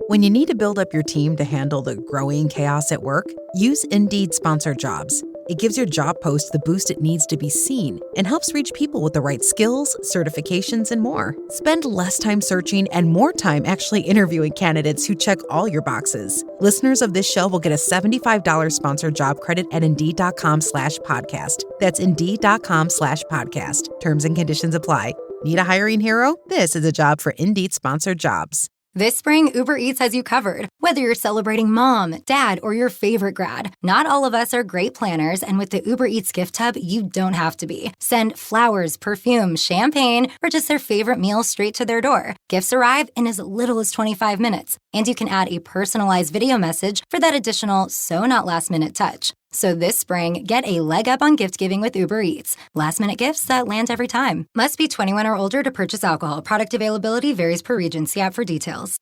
When you need to build up your team to handle the growing chaos at work, use Indeed Sponsored Jobs. It gives your job post the boost it needs to be seen and helps reach people with the right skills, certifications, and more. Spend less time searching and more time actually interviewing candidates who check all your boxes. Listeners of this show will get a $75 sponsored job credit at Indeed.com/podcast. That's Indeed.com/podcast. Terms and conditions apply. Need a hiring hero? This is a job for Indeed Sponsored Jobs. This spring, Uber Eats has you covered. Whether you're celebrating mom, dad, or your favorite grad, not all of us are great planners, and with the Uber Eats gift hub, you don't have to be. Send flowers, perfume, champagne, or just their favorite meal straight to their door. Gifts arrive in as little as 25 minutes, and you can add a personalized video message for that additional so-not-last-minute touch. So this spring, get a leg up on gift giving with Uber Eats. Last-minute gifts that land every time. Must be 21 or older to purchase alcohol. Product availability varies per region. See app for details.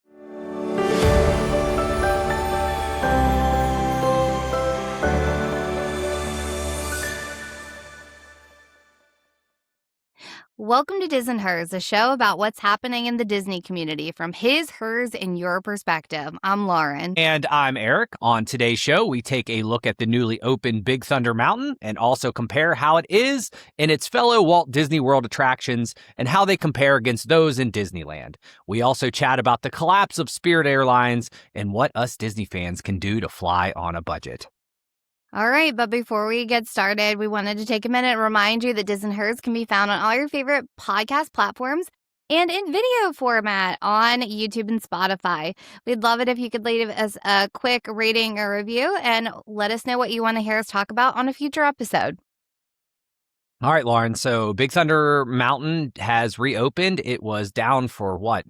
Welcome to Diz and Hers, a show about what's happening in the Disney community from his, hers, and your perspective. I'm Lauren. And I'm Eric. On today's show, we take a look at the newly opened Big Thunder Mountain and also compare how it is in its fellow Walt Disney World attractions and how they compare against those in Disneyland. We also chat about the collapse of Spirit Airlines and what us Disney fans can do to fly on a budget. All right, but before we get started, we wanted to take a minute and remind you that Diz and Hers can be found on all your favorite podcast platforms and in video format on YouTube and Spotify. We'd love it if you could leave us a quick rating or review and let us know what you want to hear us talk about on a future episode. All right, Lauren. So Big Thunder Mountain has reopened. It was down for what?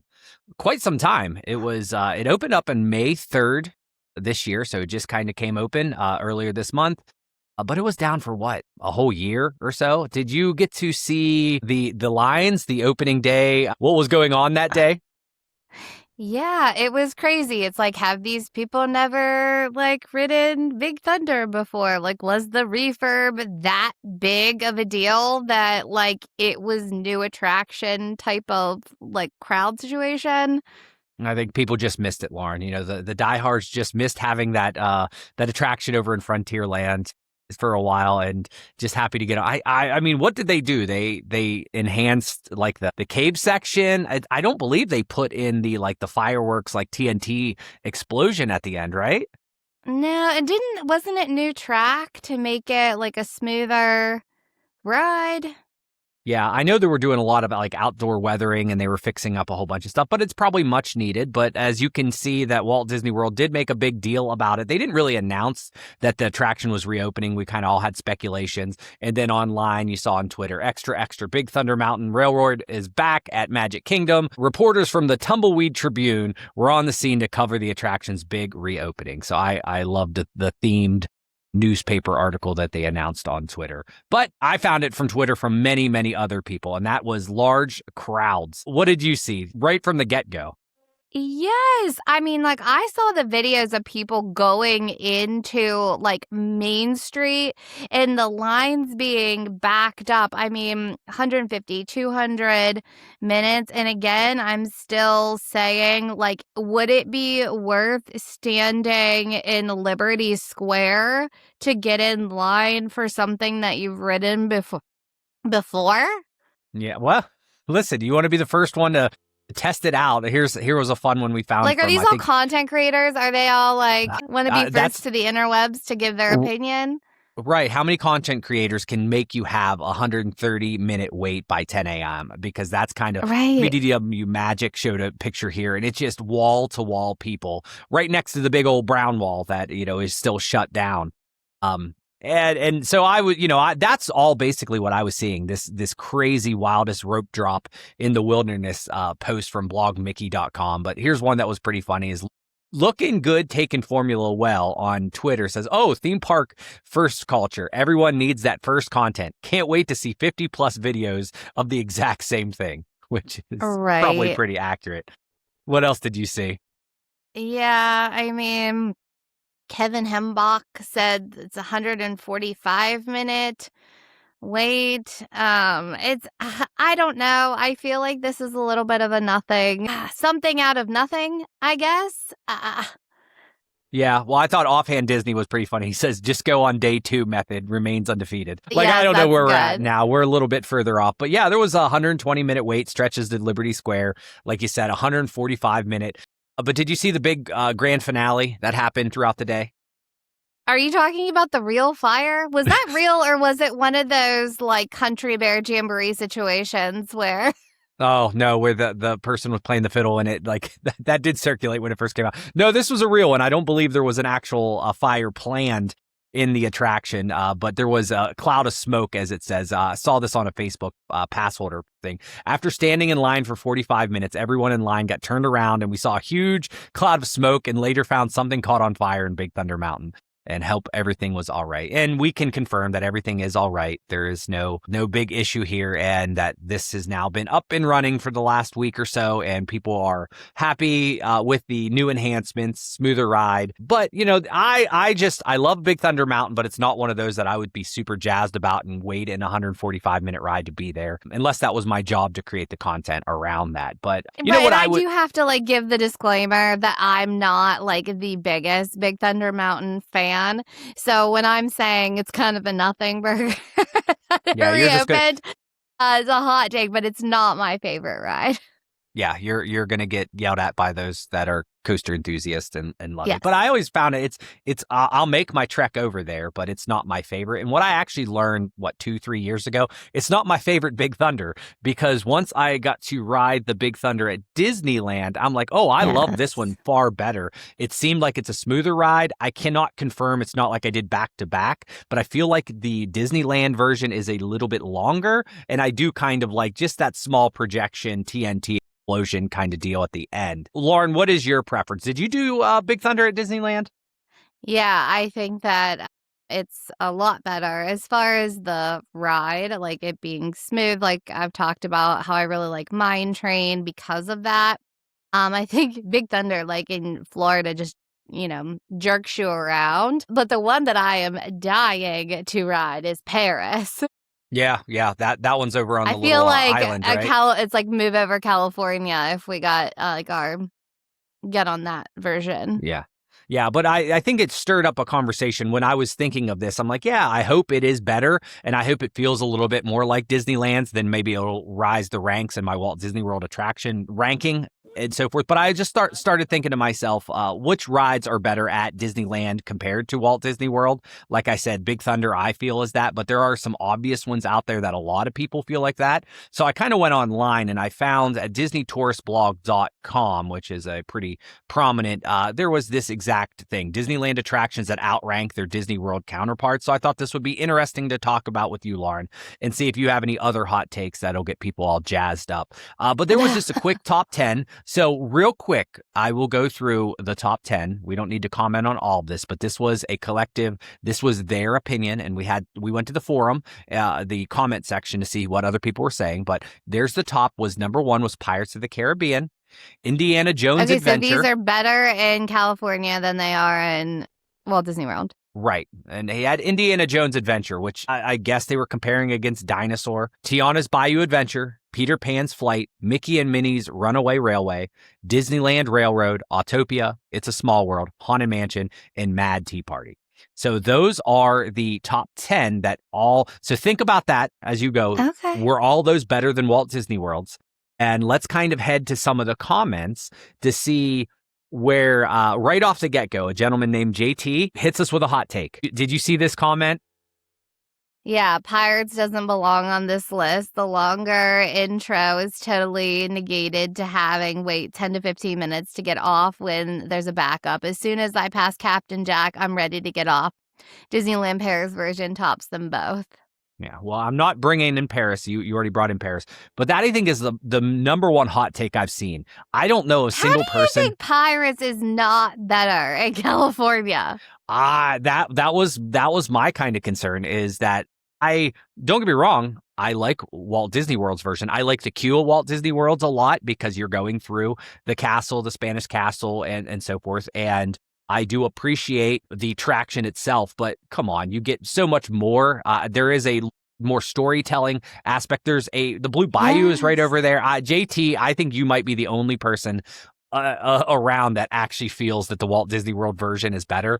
Quite some time. It opened up on May 3rd. This year, so it just kind of came open earlier this month, but it was down for what, a whole year or so. Did you get to see the lines, the opening day? What was going on that day? Yeah, it was crazy. It's like, have these people never ridden Big Thunder before? Was the refurb that big of a deal that it was new attraction type of crowd situation? I think people just missed it, Lauren. You know, the diehards just missed having that attraction over in Frontierland for a while, and just happy to get. I mean, what did they do? They enhanced the cave section. I don't believe they put in the fireworks TNT explosion at the end, right? No, it didn't. Wasn't it new track to make it a smoother ride? Yeah, I know they were doing a lot of outdoor weathering and they were fixing up a whole bunch of stuff, but it's probably much needed. But as you can see, that Walt Disney World did make a big deal about it. They didn't really announce that the attraction was reopening. We kind of all had speculations. And then online, you saw on Twitter, extra, extra, Big Thunder Mountain Railroad is back at Magic Kingdom. Reporters from the Tumbleweed Tribune were on the scene to cover the attraction's big reopening. So I loved the themed newspaper article that they announced on Twitter. But I found it from Twitter from many, many other people, and that was large crowds. What did you see right from the get-go? Yes. I mean, I saw the videos of people going into, Main Street and the lines being backed up. I mean, 150, 200 minutes. And again, I'm still saying, would it be worth standing in Liberty Square to get in line for something that you've ridden before? Yeah, well, listen, you want to be the first one to test it out. Here was a fun one we found. Are these all content creators? Are they all want to be first to the interwebs to give their opinion? Right. How many content creators can make you have a 130-minute wait by 10 a.m.? Because that's kind of right. WDW Magic showed a picture here, and it's just wall-to-wall people right next to the big old brown wall that, is still shut down. And so I would, that's all basically what I was seeing, this crazy wildest rope drop in the wilderness post from blogmickey.com. But here's one that was pretty funny is looking good, taking formula well on Twitter says, oh, theme park first culture. Everyone needs that first content. Can't wait to see 50 plus videos of the exact same thing, which is probably pretty accurate. What else did you see? Yeah, I mean, Kevin Hembach said it's a 145-minute wait. It's I don't know. I feel like this is a little bit of a nothing, something out of nothing, I guess. Yeah, well, I thought offhand Disney was pretty funny. He says, just go on day 2 method, remains undefeated. Like, Yes, I don't know where we're that's at good. now. We're a little bit further off. But yeah, there was a 120-minute wait, stretches to Liberty Square. Like you said, 145-minute. But did you see the big grand finale that happened throughout the day? Are you talking about the real fire? Was that real, or was it one of those like Country Bear Jamboree situations where... Oh, no, where the person was playing the fiddle and it like that did circulate when it first came out. No, this was a real one. I don't believe there was an actual fire planned in the attraction, but there was a cloud of smoke, as it says. I saw this on a Facebook pass holder thing. After standing in line for 45 minutes, everyone in line got turned around and we saw a huge cloud of smoke and later found something caught on fire in Big Thunder Mountain. And hope everything was all right. And we can confirm that everything is all right. There is no big issue here, and that this has now been up and running for the last week or so, and people are happy with the new enhancements, smoother ride. But, you know, I love Big Thunder Mountain, but it's not one of those that I would be super jazzed about and wait in a 145-minute ride to be there, unless that was my job to create the content around that. But you know what, I do have to like give the disclaimer that I'm not like the biggest Big Thunder Mountain fan. So when I'm saying it's kind of a nothing burger, Yeah, you're just reopened, it's a hot take, but it's not my favorite ride. Yeah, you're gonna get yelled at by those that are coaster enthusiasts and love Yes. it. But I always found it's I'll make my trek over there, but it's not my favorite. And what I actually learned 2-3 years ago, it's not my favorite Big Thunder, because once I got to ride the Big Thunder at Disneyland, I'm like, oh, I love this one far better. It seemed like it's a smoother ride. I cannot confirm it's not like I did back to back, but I feel like the Disneyland version is a little bit longer, and I do kind of like just that small projection TNT explosion kind of deal at the end. Lauren, what is your preference? Did you do Big Thunder at Disneyland? Yeah, I think that it's a lot better as far as the ride, like it being smooth. Like I've talked about how I really like Mine Train because of that. I think Big Thunder, like in Florida, just jerks you around. But the one that I am dying to ride is Paris. Yeah, that one's over on the I feel little like island, right? it's like Move Over California if we got get on that version. Yeah, but I think it stirred up a conversation when I was thinking of this. I'm like, yeah, I hope it is better, and I hope it feels a little bit more like Disneyland's, then maybe it'll rise the ranks in my Walt Disney World attraction ranking and so forth. But I just started thinking to myself, which rides are better at Disneyland compared to Walt Disney World? Like I said, Big Thunder, I feel is that, but there are some obvious ones out there that a lot of people feel like that. So I kind of went online and I found at DisneyTouristBlog.com, which is a pretty prominent, there was this exact thing, Disneyland attractions that outrank their Disney World counterparts. So I thought this would be interesting to talk about with you, Lauren, and see if you have any other hot takes that'll get people all jazzed up. But there was just a quick top 10. So real quick, I will go through the top 10. We don't need to comment on all of this, but this was a collective, this was their opinion. And we went to the forum, the comment section to see what other people were saying. But there's the top was number 1 was Pirates of the Caribbean, Indiana Jones Adventure. So these are better in California than they are in Walt Disney World. Right. And he had Indiana Jones Adventure, which I guess they were comparing against Dinosaur, Tiana's Bayou Adventure, Peter Pan's Flight, Mickey and Minnie's Runaway Railway, Disneyland Railroad, Autopia, It's a Small World, Haunted Mansion, and Mad Tea Party. So those are the top 10 that all... So think about that as you go. Okay. Were all those better than Walt Disney World's? And let's kind of head to some of the comments to see where right off the get-go, a gentleman named JT hits us with a hot take. Did you see this comment? Yeah, Pirates doesn't belong on this list. The longer intro is totally negated to having wait 10 to 15 minutes to get off when there's a backup. As soon as I pass Captain Jack, I'm ready to get off. Disneyland Paris version tops them both. Yeah, well, I'm not bringing in Paris. You already brought in Paris. But that, I think, is the number one hot take I've seen. I don't know a single person. How do you think Pirates is not better in California? That was my kind of concern, is that don't get me wrong, I like Walt Disney World's version. I like the queue of Walt Disney World's a lot because you're going through the castle, the Spanish castle, and so forth. And I do appreciate the attraction itself, but come on, you get so much more. There is a more storytelling aspect. There's the Blue Bayou is right over there. JT, I think you might be the only person around that actually feels that the Walt Disney World version is better.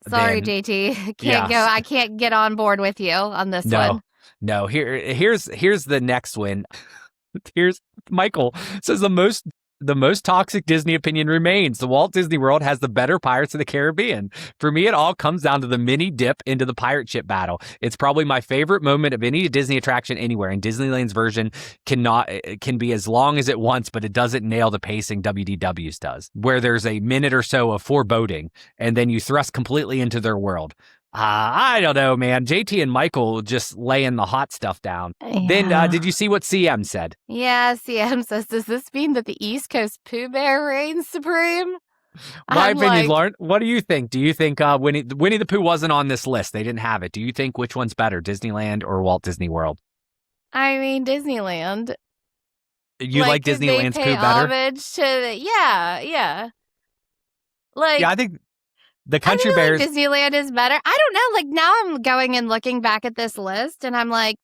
Sorry, JT. I can't get on board with you on this one. No. Here's the next one. Here's Michael says the most toxic Disney opinion remains. The Walt Disney World has the better Pirates of the Caribbean. For me, it all comes down to the mini dip into the pirate ship battle. It's probably my favorite moment of any Disney attraction anywhere, and Disneyland's version can be as long as it wants, but it doesn't nail the pacing WDW's does, where there's a minute or so of foreboding, and then you thrust completely into their world. I don't know, man. JT and Michael just laying the hot stuff down. Yeah. Then, did you see what CM said? Yeah, CM says, does this mean that the East Coast Pooh Bear reigns supreme? My opinion, Lauren, what do you think? Do you think Winnie the Pooh wasn't on this list? They didn't have it. Do you think which one's better, Disneyland or Walt Disney World? I mean, Disneyland. You like Disneyland's Pooh better? Homage to yeah. I think the Country Bears. Like Disneyland is better. I don't know. Like now I'm going and looking back at this list and I'm like,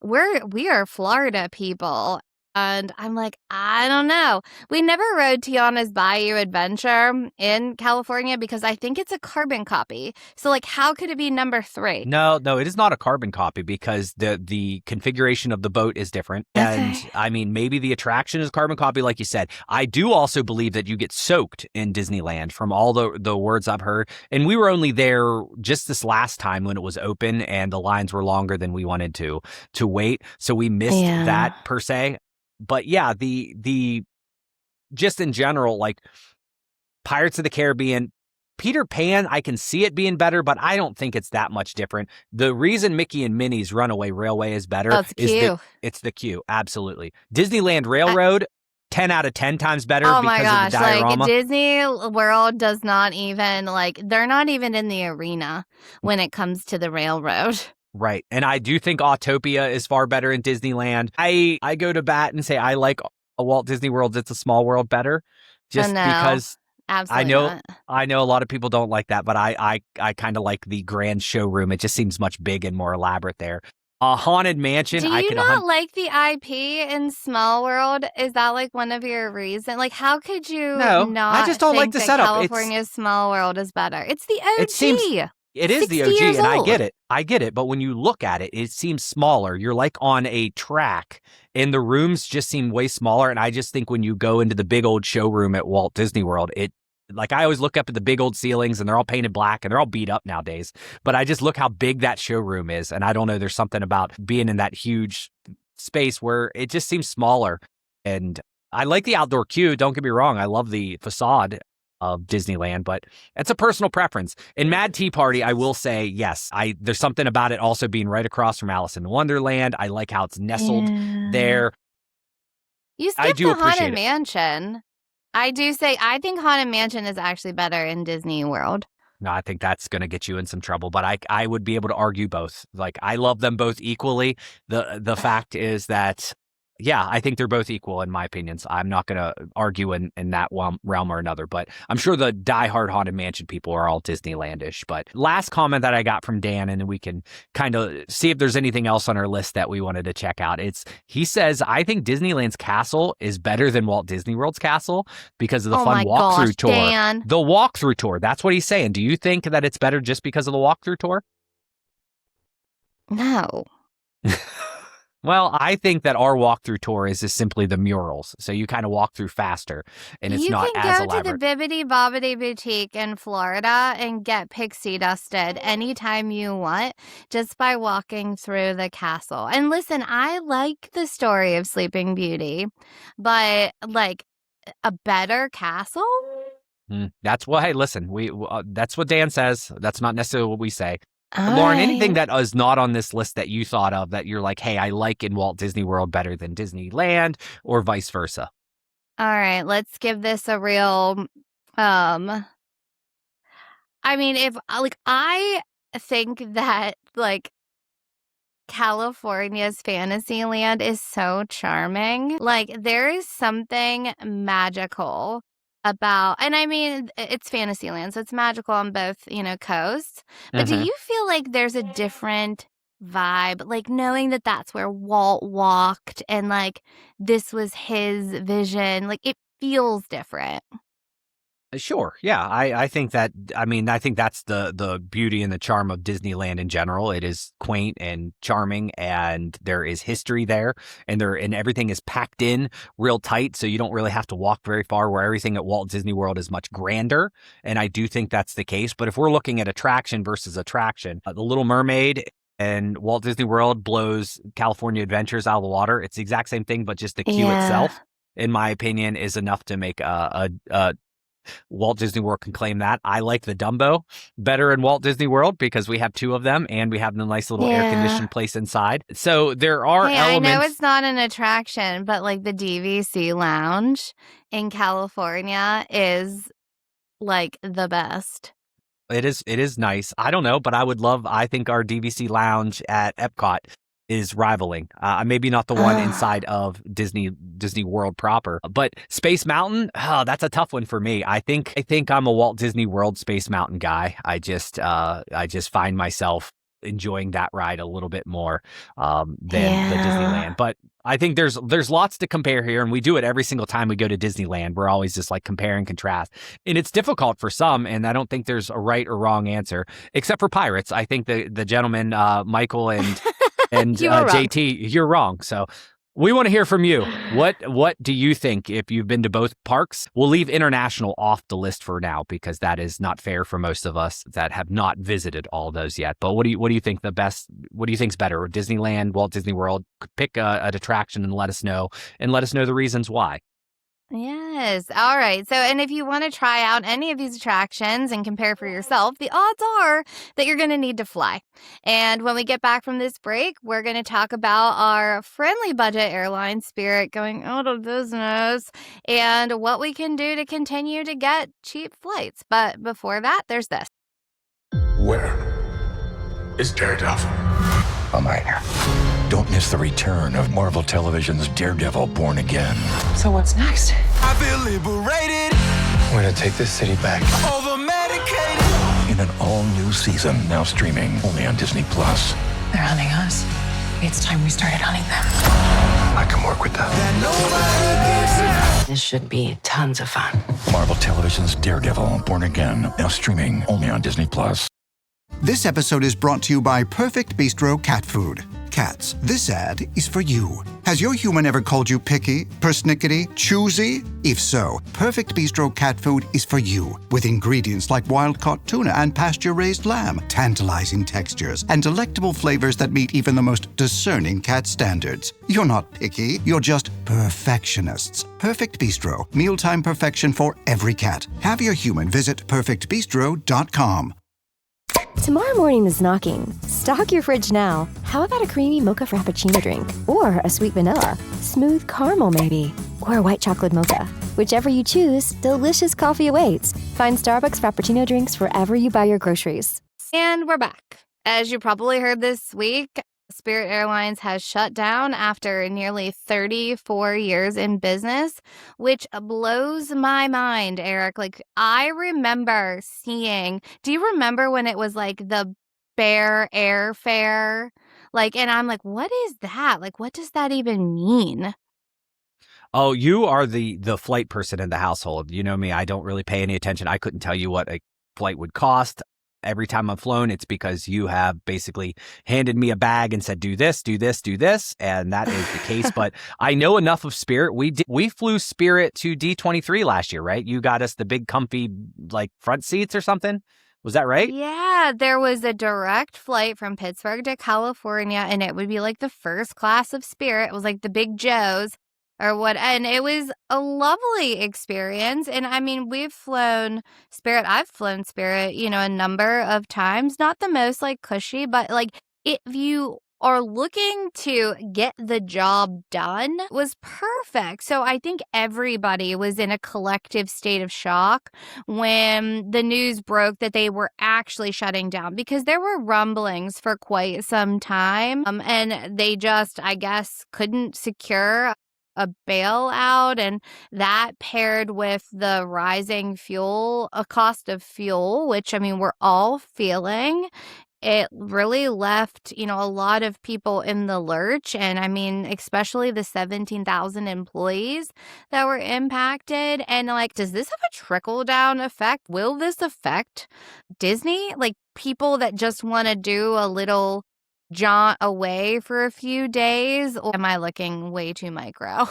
we are Florida people. And I'm like, I don't know. We never rode Tiana's Bayou Adventure in California because I think it's a carbon copy. So, like, how could it be number 3? No, it is not a carbon copy because the configuration of the boat is different. Okay. And, I mean, maybe the attraction is carbon copy, like you said. I do also believe that you get soaked in Disneyland from all the words I've heard. And we were only there just this last time when it was open and the lines were longer than we wanted to wait. So we missed that per se. But yeah, the just in general, like Pirates of the Caribbean, Peter Pan, I can see it being better, but I don't think it's that much different. The reason Mickey and Minnie's Runaway Railway is better is it's the queue. Absolutely. Disneyland Railroad, 10 out of 10 times better because of the diorama. Like Disney World does not even, they're not even in the arena when it comes to the railroad. Right. And I do think Autopia is far better in Disneyland. I go to bat and say I like a Walt Disney World, It's a Small World better. Just because absolutely I know a lot of people don't like that, but I kind of like the grand showroom. It just seems much big and more elaborate there. A Haunted Mansion. Do you not like the IP in Small World? Is that like one of your reasons? Like, how could you not I just don't like the setup. California's Small World is better. It's the OG. It is the OG, and I get it. But when you look at it, it seems smaller. You're like on a track, and the rooms just seem way smaller. And I just think when you go into the big old showroom at Walt Disney World, I always look up at the big old ceilings, and they're all painted black, and they're all beat up nowadays. But I just look how big that showroom is, and I don't know. There's something about being in that huge space where it just seems smaller. And I like the outdoor queue. Don't get me wrong. I love the facade of Disneyland, but it's a personal preference. In Mad Tea Party, I will say, yes, there's something about it also being right across from Alice in Wonderland. I like how it's nestled there. You skipped the Haunted Mansion. I think Haunted Mansion is actually better in Disney World. No, I think that's going to get you in some trouble, but I would be able to argue both. Like, I love them both equally. The fact is that yeah, I think they're both equal in my opinions. I'm not going to argue in that realm or another, but I'm sure the diehard Haunted Mansion people are all Disneylandish. But last comment that I got from Dan, and then we can kind of see if there's anything else on our list that we wanted to check out. He says, I think Disneyland's castle is better than Walt Disney World's castle because of the fun walkthrough tour. Dan. The walkthrough tour. That's what he's saying. Do you think that it's better just because of the walkthrough tour? No. Well, I think that our walkthrough tour is just simply the murals. So you kind of walk through faster, and it's not as elaborate. You can go to the Bibbidi Bobbidi Boutique in Florida and get pixie dusted anytime you want just by walking through the castle. And listen, I like the story of Sleeping Beauty, but like a better castle? That's what, hey, listen, that's what Dan says. That's not necessarily what we say. All Lauren, right. anything that is not on this list that you thought of that you're like, hey, I like in Walt Disney World better than Disneyland, or vice versa? All right, let's give this a real, I mean, I think that, California's Fantasyland is so charming. Like, there is something magical about, and I mean, it's Fantasyland, so it's magical on both, coasts. But do you feel like there's a different vibe, like knowing that that's where Walt walked and like this was his vision. Like it feels different. Sure. Yeah. I think that, I think that's the beauty and the charm of Disneyland in general. It is quaint and charming, and there is history there, and everything is packed in real tight. So you don't really have to walk very far, where everything at Walt Disney World is much grander. And I do think that's the case. But if we're looking at attraction versus attraction, The Little Mermaid and Walt Disney World blows California Adventures out of the water. It's the exact same thing, but just the queue itself, in my opinion, is enough to make a Walt Disney World can claim that. I like the Dumbo better in Walt Disney World because we have two of them and we have the nice little air-conditioned place inside. So there are elements. I know it's not an attraction, but like the DVC lounge in California is like the best. It is nice. I don't know, but I think our DVC lounge at Epcot is rivaling. Maybe not the one inside of Disney World proper, but Space Mountain. That's a tough one for me. I think I'm a Walt Disney World Space Mountain guy. I just find myself enjoying that ride a little bit more than the Disneyland. But I think there's lots to compare here, and we do it every single time we go to Disneyland. We're always just like compare and contrast, and it's difficult for some. And I don't think there's a right or wrong answer, except for Pirates. I think the gentleman Michael and JT, you're wrong. So we want to hear from you. What do you think if you've been to both parks? We'll leave international off the list for now because that is not fair for most of us that have not visited all those yet. But what do you think the best? What do you think's better? Disneyland, Walt Disney World? Pick an attraction and let us know the reasons why. Yes. All right. So, and if you want to try out any of these attractions and compare for yourself, the odds are that you're going to need to fly. And when we get back from this break, we're going to talk about our friendly budget airline, Spirit, going out of business and what we can do to continue to get cheap flights. But before that, there's this. Where is Daredevil? I'm right here. Don't miss the return of Marvel Television's Daredevil Born Again. So what's next? I feel liberated. We're gonna take this city back. Over medicated. In an all-new season, now streaming only on Disney+. They're hunting us. It's time we started hunting them. I can work with that. This should be tons of fun. Marvel Television's Daredevil Born Again, now streaming only on Disney+. This episode is brought to you by Perfect Bistro Cat Food. Cats, this ad is for you. Has your human ever called you picky, persnickety, choosy? If so, Perfect Bistro Cat Food is for you. With ingredients like wild-caught tuna and pasture-raised lamb, tantalizing textures, and delectable flavors that meet even the most discerning cat standards. You're not picky, you're just perfectionists. Perfect Bistro, mealtime perfection for every cat. Have your human visit perfectbistro.com. Tomorrow morning is knocking. Stock your fridge now. How about a creamy mocha frappuccino drink? Or a sweet vanilla? Smooth caramel, maybe? Or a white chocolate mocha? Whichever you choose, delicious coffee awaits. Find Starbucks Frappuccino drinks wherever you buy your groceries. And we're back. As you probably heard this week, Spirit Airlines has shut down after nearly 34 years in business, which blows my mind, Eric. Like, I remember do you remember when it was like the Bear airfare? Like, and I'm like, what is that? Like, what does that even mean? Oh, you are the flight person in the household. You know me, I don't really pay any attention. I couldn't tell you what a flight would cost. Every time I've flown, it's because you have basically handed me a bag and said, do this, do this, do this. And that is the case. But I know enough of Spirit. We flew Spirit to D23 last year, right? You got us the big comfy like front seats or something. Was that right? Yeah, there was a direct flight from Pittsburgh to California, and it would be like the first class of Spirit. It was like the Big Joes. And it was a lovely experience. And I mean, we've flown Spirit. I've flown Spirit, a number of times. Not the most like cushy, but like if you are looking to get the job done, it was perfect. So I think everybody was in a collective state of shock when the news broke that they were actually shutting down, because there were rumblings for quite some time. And they just, I guess, couldn't secure a bailout, and that paired with the rising cost of fuel, which I mean we're all feeling, it really left, a lot of people in the lurch. And I mean, especially the 17,000 employees that were impacted. And like, does this have a trickle down effect? Will this affect Disney? Like people that just want to do a little jaunt away for a few days? Or am I looking way too micro?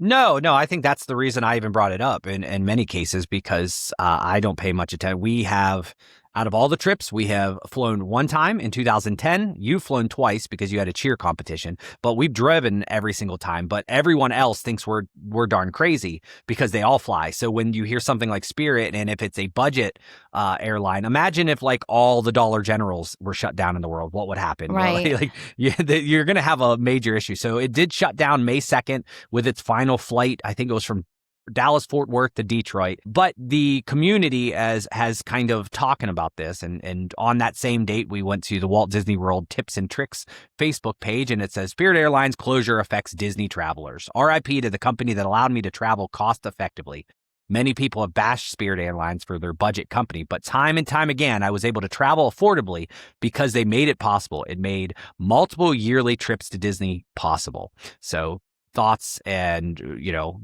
No, I think that's the reason I even brought it up in many cases, because I don't pay much attention. We have, out of all the trips, we have flown one time in 2010. You've flown twice because you had a cheer competition, but we've driven every single time. But everyone else thinks we're darn crazy because they all fly. So when you hear something like Spirit, and if it's a budget airline, imagine if like all the Dollar Generals were shut down in the world, what would happen? Right. Like you're going to have a major issue. So it did shut down May 2nd with its final flight. I think it was from Dallas, Fort Worth to Detroit. But the community has kind of talking about this. And on that same date, we went to the Walt Disney World Tips and Tricks Facebook page, and it says, Spirit Airlines closure affects Disney travelers. RIP to the company that allowed me to travel cost effectively. Many people have bashed Spirit Airlines for their budget company, but time and time again, I was able to travel affordably because they made it possible. It made multiple yearly trips to Disney possible. So thoughts and,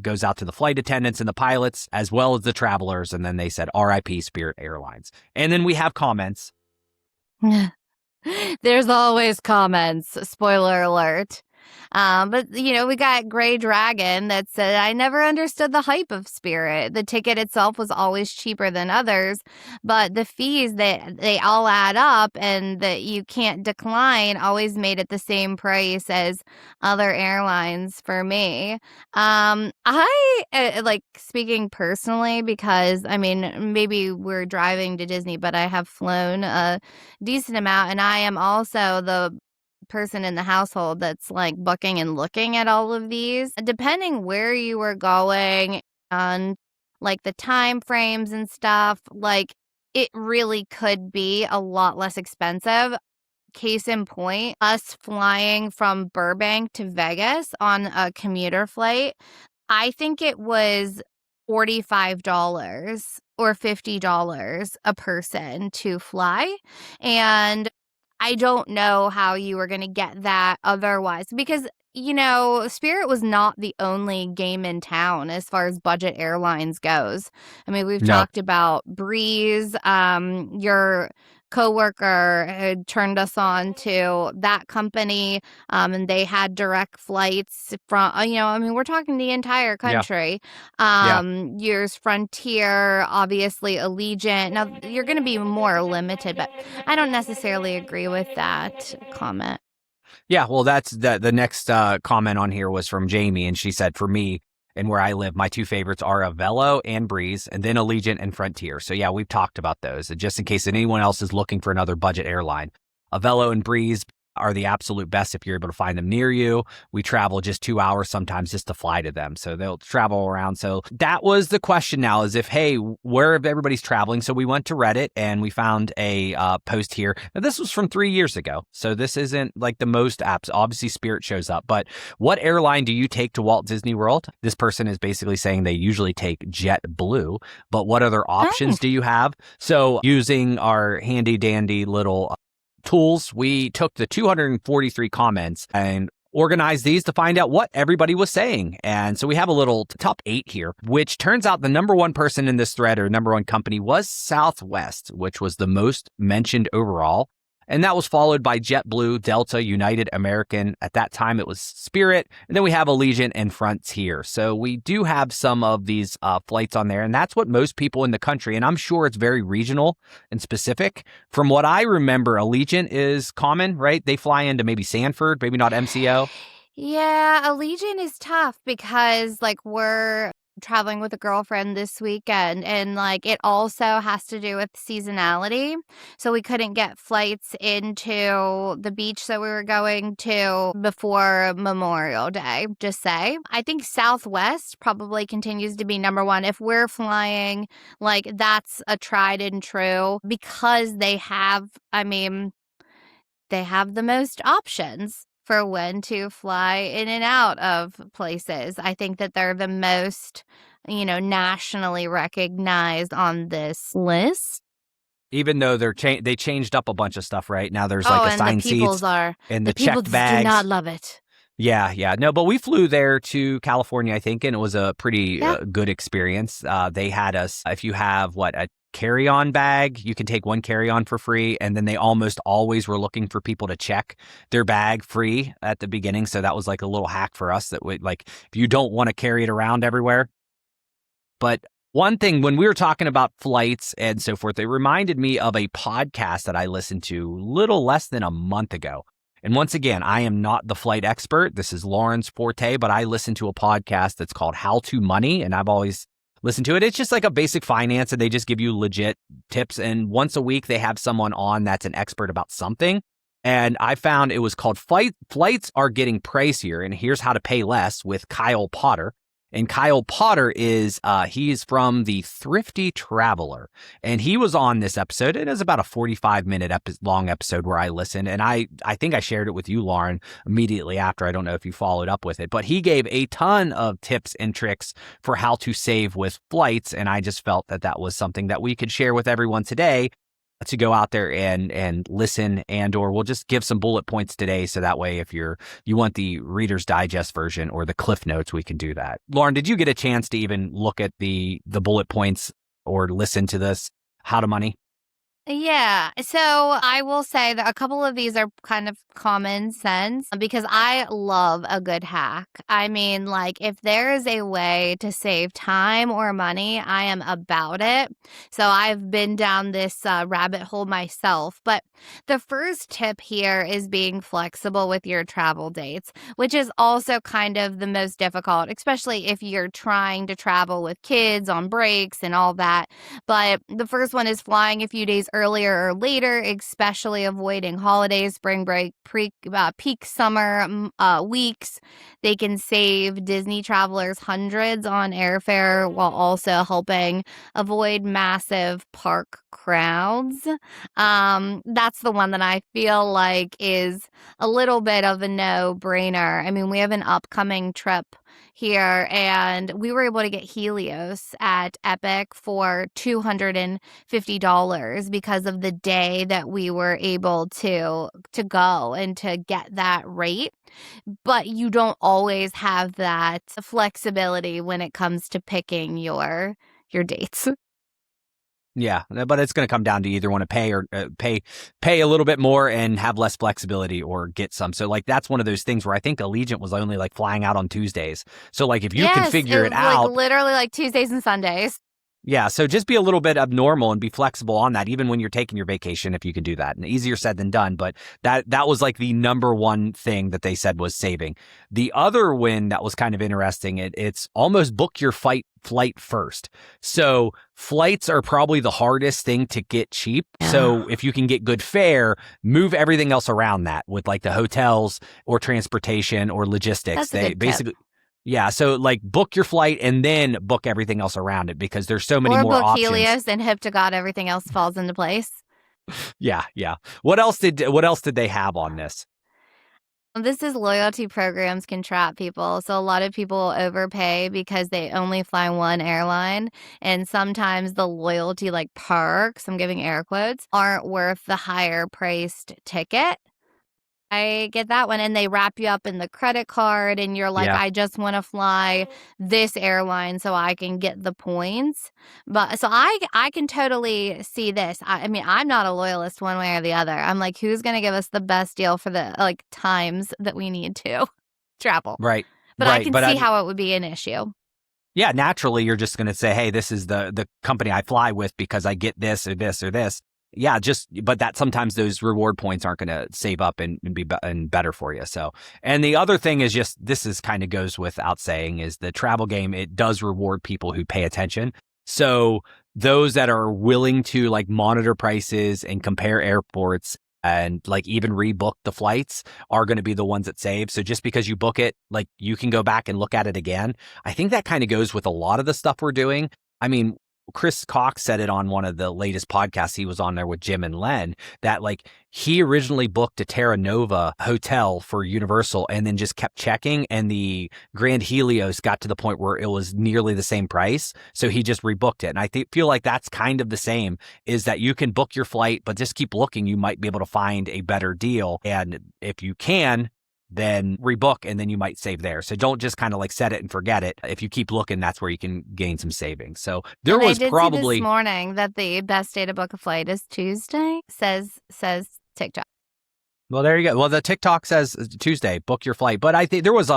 goes out to the flight attendants and the pilots as well as the travelers. And then they said, RIP Spirit Airlines. And then we have comments. There's always comments. Spoiler alert. But, we got Gray Dragon that said, I never understood the hype of Spirit. The ticket itself was always cheaper than others, but the fees that they all add up and that you can't decline always made it the same price as other airlines for me. I like speaking personally because, I mean, maybe we're driving to Disney, but I have flown a decent amount, and I am also the person in the household that's like booking and looking at all of these. Depending where you were going and like the time frames and stuff, like it really could be a lot less expensive. Case in point, us flying from Burbank to Vegas on a commuter flight, I think it was $45 or $50 a person to fly. And I don't know how you were going to get that otherwise because, Spirit was not the only game in town as far as budget airlines goes. I mean, we've talked about Breeze. Your coworker had turned us on to that company, and they had direct flights from, we're talking the entire country. Yours Frontier, obviously Allegiant. Now, you're going to be more limited, but I don't necessarily agree with that comment. Yeah, well, that's the next comment on here was from Jamie, and she said, for me, and where I live, my two favorites are Avelo and Breeze, and then Allegiant and Frontier. So yeah, we've talked about those. Just in case anyone else is looking for another budget airline, Avelo and Breeze are the absolute best if you're able to find them near you. We travel just 2 hours sometimes just to fly to them. So they'll travel around. So that was the question now is if, hey, where everybody's traveling. So we went to Reddit and we found a post here. Now, this was from 3 years ago. So this isn't like the most apps. Obviously, Spirit shows up. But what airline do you take to Walt Disney World? This person is basically saying they usually take JetBlue. But what other options do you have? So using our handy dandy little tools, we took the 243 comments and organized these to find out what everybody was saying. And so we have a little top 8 here, which turns out the number one person in this thread or number one company was Southwest, which was the most mentioned overall. And that was followed by JetBlue, Delta, United, American. At that time, it was Spirit. And then we have Allegiant and Frontier. So we do have some of these flights on there. And that's what most people in the country, and I'm sure it's very regional and specific. From what I remember, Allegiant is common, right? They fly into maybe Sanford, maybe not MCO. Yeah, Allegiant is tough because we're traveling with a girlfriend this weekend and it also has to do with seasonality. So we couldn't get flights into the beach that we were going to before Memorial Day, just say. I think Southwest probably continues to be number one. If we're flying, that's a tried and true because they have the most options for when to fly in and out of places. I think that they're the most, nationally recognized on this list. Even though they changed up a bunch of stuff, right? Now there's Oh, like and assigned the peoples seats are and the the people checked bags. do not love it. Yeah. No, but we flew there to California, I think, and it was a pretty Yeah. good experience. They had us, if you have a carry-on bag, you can take one carry-on for free, and then they almost always were looking for people to check their bag free at the beginning. So that was like a little hack for us that would, like, if you don't want to carry it around everywhere. But one thing, when we were talking about flights and so forth, it reminded me of a podcast that I listened to little less than a month ago. And once again, I am not the flight expert. This is Lauren's forte, but I listen to a podcast that's called How to Money, and I've always listened to it. It's just like a basic finance, and they just give you legit tips. And once a week, they have someone on that's an expert about something. And I found it was called Flights Are Getting Pricier, and Here's How to Pay Less with Kyle Potter. And Kyle Potter is, he's from the Thrifty Traveler. And he was on this episode. It is about a 45-minute long episode where I listened. And I think I shared it with you, Lauren, immediately after. I don't know if you followed up with it. But he gave a ton of tips and tricks for how to save with flights. And I just felt that was something that we could share with everyone today, to go out there and listen, and or we'll just give some bullet points today. So that way, if you want the Reader's Digest version or the Cliff Notes, we can do that. Lauren, did you get a chance to even look at the bullet points or listen to this How to Money? Yeah. So I will say that a couple of these are kind of common sense because I love a good hack. I mean, like, if there is a way to save time or money, I am about it. So I've been down this rabbit hole myself. But the first tip here is being flexible with your travel dates, which is also kind of the most difficult, especially if you're trying to travel with kids on breaks and all that. But the first one is flying a few days earlier or later, especially avoiding holidays, spring break, peak summer weeks. They can save Disney travelers hundreds on airfare while also helping avoid massive park crowds. That's the one that I feel like is a little bit of a no-brainer. I mean, we have an upcoming trip here, and we were able to get Helios at Epic for $250 because of the day that we were able to go and to get that rate. But you don't always have that flexibility when it comes to picking your dates. Yeah, but it's going to come down to either want to pay or pay a little bit more and have less flexibility, or get some. So like that's one of those things where I think Allegiant was only like flying out on Tuesdays. So like if you can figure it out, like literally like Tuesdays and Sundays. Yeah, so just be a little bit abnormal and be flexible on that, even when you're taking your vacation, if you can do that. And easier said than done, but that was like the number one thing that they said was saving. The other win that was kind of interesting, it's almost book your flight first. So flights are probably the hardest thing to get cheap. Yeah. So if you can get good fare, move everything else around that with like the hotels or transportation or logistics. That's a good tip. Yeah, so like book your flight and then book everything else around it because there's so many more options. Or book Helios and hip to God, everything else falls into place. Yeah. What else did they have on this? This is loyalty programs can trap people. So a lot of people overpay because they only fly one airline. And sometimes the loyalty like perks, I'm giving air quotes, aren't worth the higher priced ticket. I get that one. And they wrap you up in the credit card and you're like, I just want to fly this airline so I can get the points. But so I can totally see this. I mean, I'm not a loyalist one way or the other. I'm like, who's going to give us the best deal for the like times that we need to travel? Right. But I can see how it would be an issue. Yeah, naturally, you're just going to say, hey, this is the company I fly with because I get this or this or this. Yeah, but that sometimes those reward points aren't going to save up and be better for you. So, and the other thing is just, this is kind of goes without saying, is the travel game, it does reward people who pay attention. So those that are willing to like monitor prices and compare airports and like even rebook the flights are going to be the ones that save. So just because you book it, like you can go back and look at it again. I think that kind of goes with a lot of the stuff we're doing. I mean, Chris Cox said it on one of the latest podcasts. He was on there with Jim and Len, that like he originally booked a Terra Nova hotel for Universal and then just kept checking, and the Grand Helios got to the point where it was nearly the same price. So he just rebooked it. And I feel like that's kind of the same, is that you can book your flight, but just keep looking. You might be able to find a better deal. And if you can, then rebook, and then you might save there. So don't just kind of like set it and forget it. If you keep looking, that's where you can gain some savings. So there was probably see this morning that the best day to book a flight is Tuesday, says TikTok. Well, there you go. Well, the TikTok says Tuesday, book your flight. But I think there was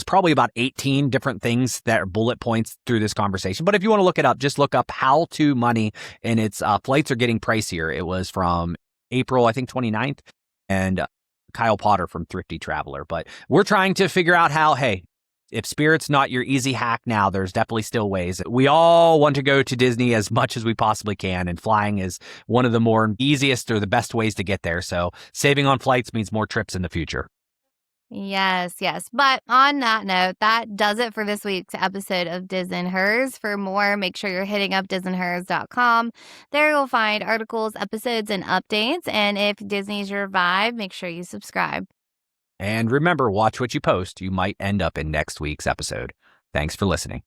probably about 18 different things that are bullet points through this conversation. But if you want to look it up, just look up How to Money, and its flights are getting pricier. It was from April, I think 29th, and Kyle Potter from Thrifty Traveler. But we're trying to figure out how, hey, if Spirit's not your easy hack now, there's definitely still ways. We all want to go to Disney as much as we possibly can, and flying is one of the more easiest or the best ways to get there. So saving on flights means more trips in the future. Yes. But on that note, that does it for this week's episode of Diz and Hers. For more, make sure you're hitting up disandhers.com. There you'll find articles, episodes, and updates. And if Disney's your vibe, make sure you subscribe. And remember, watch what you post. You might end up in next week's episode. Thanks for listening.